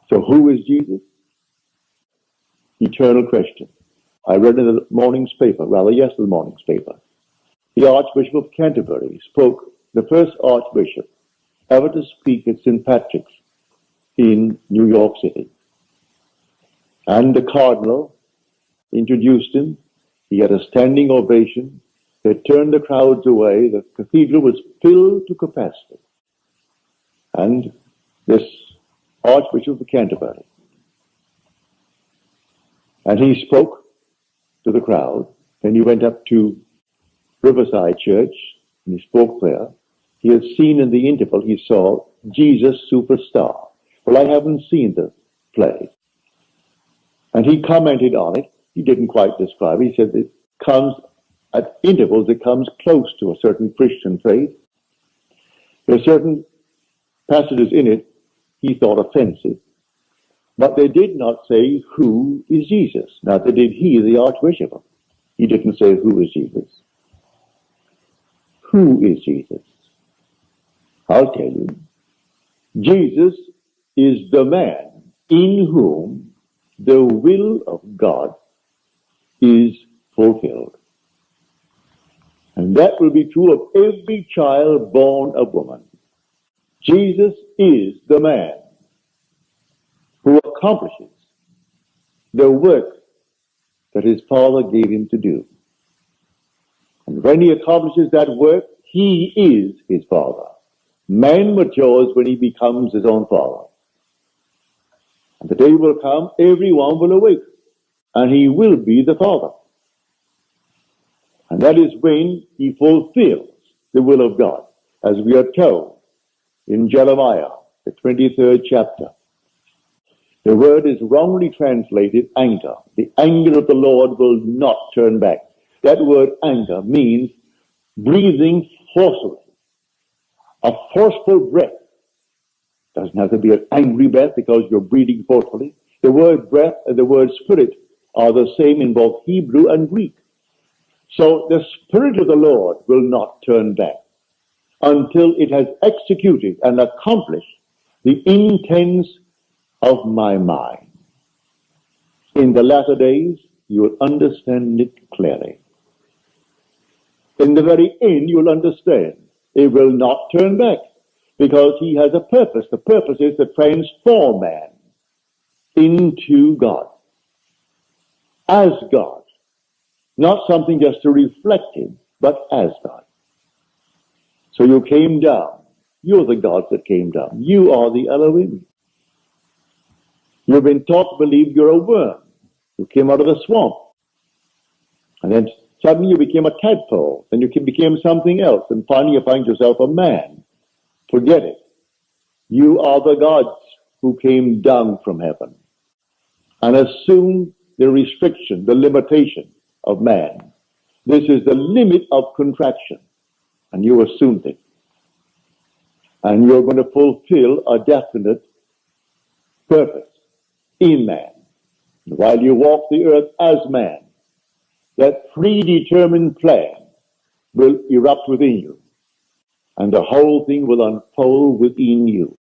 So who is Jesus? Eternal question. I read in the morning's paper, yesterday's morning's paper, the Archbishop of Canterbury spoke, the first Archbishop ever to speak at St. Patrick's in New York City. And the Cardinal introduced him. He had a standing ovation. They turned the crowds away. The cathedral was filled to capacity. And this Archbishop of Canterbury, and he spoke to the crowd. Then he went up to Riverside Church, and he spoke there. He had seen in the interval, he saw Jesus Superstar. Well, I haven't seen the play. And he commented on it. He didn't quite describe it. He said it comes at intervals, it comes close to a certain Christian faith. There are certain passages in it he thought offensive, but they did not say who is Jesus. Now, they did he, the Archbishop. He didn't say who is Jesus. Who is Jesus? I'll tell you. Jesus is the man in whom the will of God is fulfilled. And that will be true of every child born of woman. Jesus is the man who accomplishes the work that his Father gave him to do. And when he accomplishes that work, he is his Father. Man matures when he becomes his own father. And the day will come, everyone will awake, and he will be the Father. And that is when he fulfills the will of God, as we are told in Jeremiah, the 23rd chapter. The word is wrongly translated anger. The anger of the Lord will not turn back. That word anger means breathing forcefully. A forceful breath. Doesn't have to be an angry breath because you're breathing forcefully. The word breath and the word spirit are the same in both Hebrew and Greek. So the Spirit of the Lord will not turn back until it has executed and accomplished the intents of my mind. In the latter days, you will understand it clearly. In the very end, you will understand it will not turn back because he has a purpose. The purpose is to transform man into God, as God. Not something just to reflect him, but as God. So you came down. You're the gods that came down. You are the Elohim. You've been taught to believe you're a worm. You came out of the swamp. And then suddenly you became a tadpole. Then you became something else. And finally you find yourself a man. Forget it. You are the gods who came down from heaven and assumed the restriction, the limitation of man. This is the limit of contraction. And you assumed it. And you're going to fulfill a definite purpose in man. And while you walk the earth as man, that predetermined plan will erupt within you. And the whole thing will unfold within you.